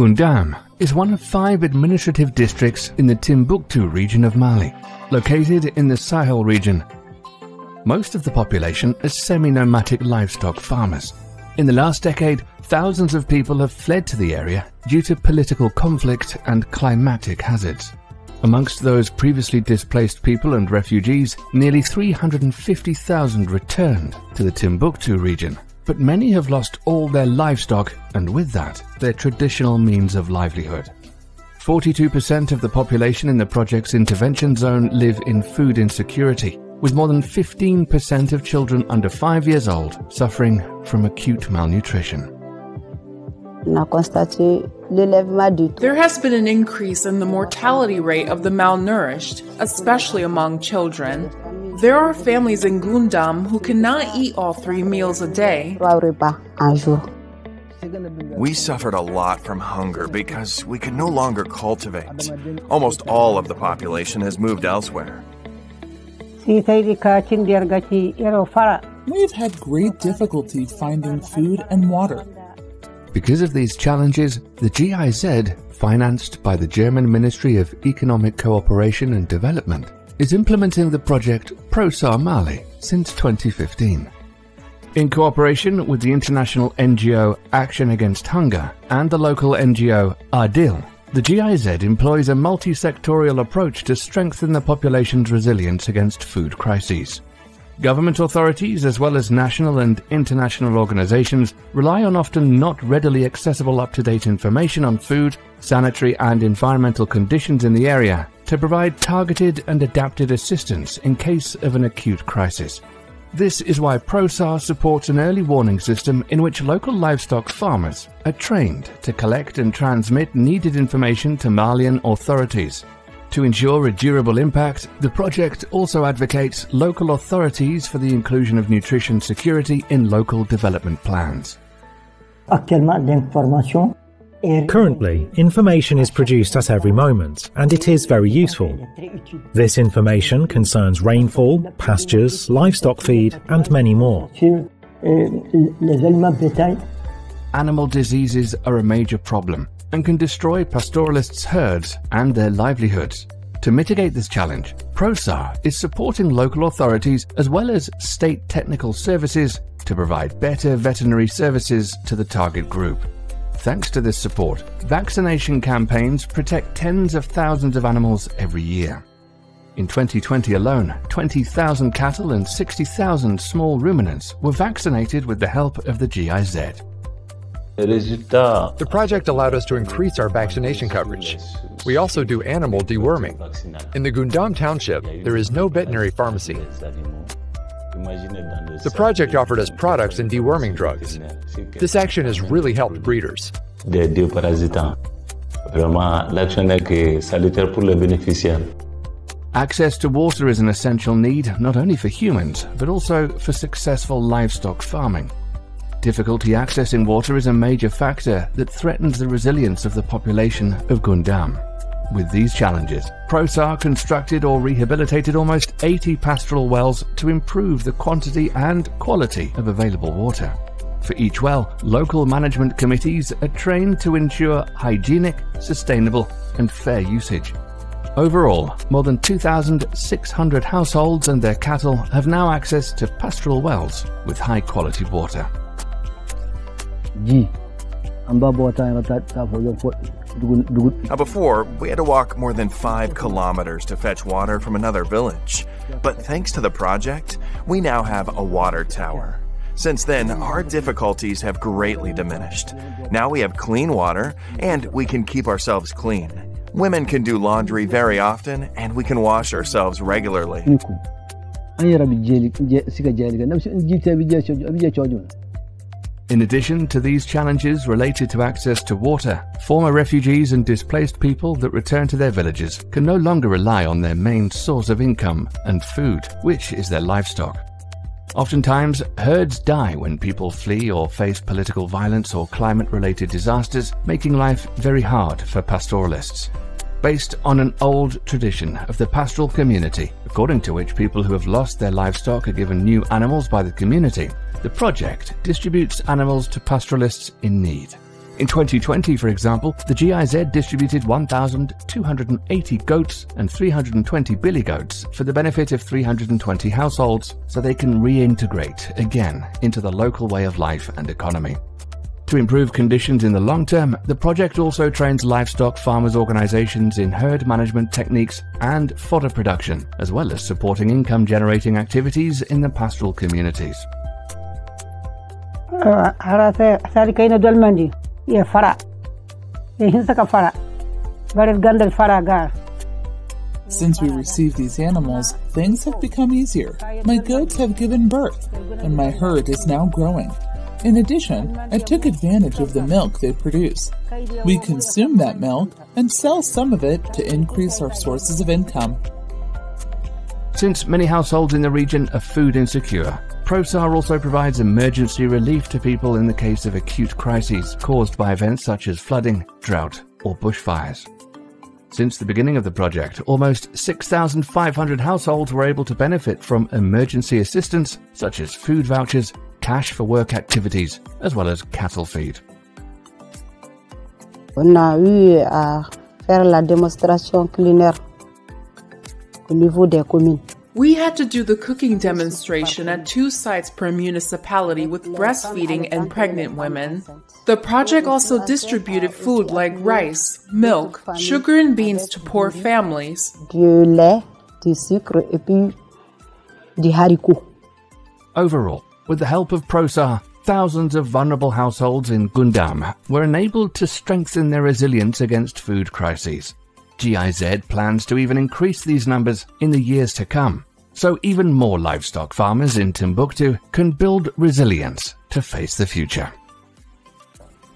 Goundam is one of 5 administrative districts in the Timbuktu region of Mali, located in the Sahel region. Most of the population are semi-nomadic livestock farmers. In the last decade, thousands of people have fled to the area due to political conflict and climatic hazards. Amongst those previously displaced people and refugees, nearly 350,000 returned to the Timbuktu region. But many have lost all their livestock and with that, their traditional means of livelihood. 42% of the population in the project's intervention zone live in food insecurity, with more than 15% of children under 5 years old suffering from acute malnutrition. There has been an increase in the mortality rate of the malnourished, especially among children. There are families in Goundam who cannot eat all 3 meals a day. We suffered a lot from hunger because we could no longer cultivate. Almost all of the population has moved elsewhere. We've had great difficulty finding food and water. Because of these challenges, the GIZ, financed by the German Ministry of Economic Cooperation and Development, is implementing the project ProSAR Mali since 2015. In cooperation with the international NGO Action Against Hunger and the local NGO Adil, the GIZ employs a multi-sectorial approach to strengthen the population's resilience against food crises. Government authorities, as well as national and international organizations, rely on often not readily accessible up-to-date information on food, sanitary and environmental conditions in the area to provide targeted and adapted assistance in case of an acute crisis. This is why ProSAR supports an early warning system in which local livestock farmers are trained to collect and transmit needed information to Malian authorities. To ensure a durable impact, the project also advocates local authorities for the inclusion of nutrition security in local development plans. Currently, information is produced at every moment, and it is very useful. This information concerns rainfall, pastures, livestock feed, and many more. Animal diseases are a major problem and can destroy pastoralists' herds and their livelihoods. To mitigate this challenge, ProSAR is supporting local authorities as well as state technical services to provide better veterinary services to the target group. Thanks to this support, vaccination campaigns protect tens of thousands of animals every year. In 2020 alone, 20,000 cattle and 60,000 small ruminants were vaccinated with the help of the GIZ. The project allowed us to increase our vaccination coverage. We also do animal deworming. In the Goundam township, there is no veterinary pharmacy. The project offered us products and deworming drugs. This action has really helped breeders. Access to water is an essential need not only for humans, but also for successful livestock farming. Difficulty accessing water is a major factor that threatens the resilience of the population of Goundam. With these challenges, ProSAR constructed or rehabilitated almost 80 pastoral wells to improve the quantity and quality of available water. For each well, local management committees are trained to ensure hygienic, sustainable, and fair usage. Overall, more than 2,600 households and their cattle have now access to pastoral wells with high-quality water. Now before, we had to walk more than 5 kilometers to fetch water from another village. But thanks to the project, we now have a water tower. Since then, our difficulties have greatly diminished. Now we have clean water, and we can keep ourselves clean. Women can do laundry very often, and we can wash ourselves regularly. In addition to these challenges related to access to water, former refugees and displaced people that return to their villages can no longer rely on their main source of income and food, which is their livestock. Oftentimes, herds die when people flee or face political violence or climate-related disasters, making life very hard for pastoralists. Based on an old tradition of the pastoral community, according to which people who have lost their livestock are given new animals by the community, the project distributes animals to pastoralists in need. In 2020, for example, the GIZ distributed 1,280 goats and 320 billy goats for the benefit of 320 households so they can reintegrate again into the local way of life and economy. To improve conditions in the long term, the project also trains livestock farmers' organizations in herd management techniques and fodder production, as well as supporting income-generating activities in the pastoral communities. Since we received these animals, things have become easier. My goats have given birth, and my herd is now growing. In addition, I took advantage of the milk they produce. We consume that milk and sell some of it to increase our sources of income. Since many households in the region are food insecure, ProSAR also provides emergency relief to people in the case of acute crises caused by events such as flooding, drought, or bushfires. Since the beginning of the project, almost 6,500 households were able to benefit from emergency assistance such as food vouchers, cash for work activities, as well as cattle feed. On a eu à faire la démonstration culinaire au niveau des communes. We had to do the cooking demonstration at 2 sites per municipality with breastfeeding and pregnant women. The project also distributed food like rice, milk, sugar and beans to poor families. Du lait, du sucre et puis du haricot. Overall, with the help of ProSAR, thousands of vulnerable households in Goundam were enabled to strengthen their resilience against food crises. GIZ plans to even increase these numbers in the years to come, so even more livestock farmers in Timbuktu can build resilience to face the future.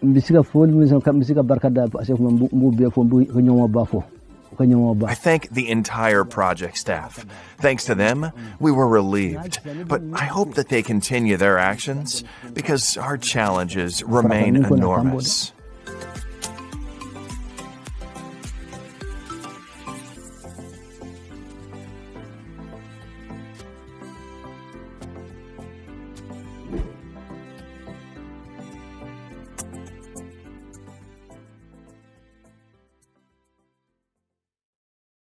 I thank the entire project staff. Thanks to them, we were relieved. But I hope that they continue their actions because our challenges remain enormous.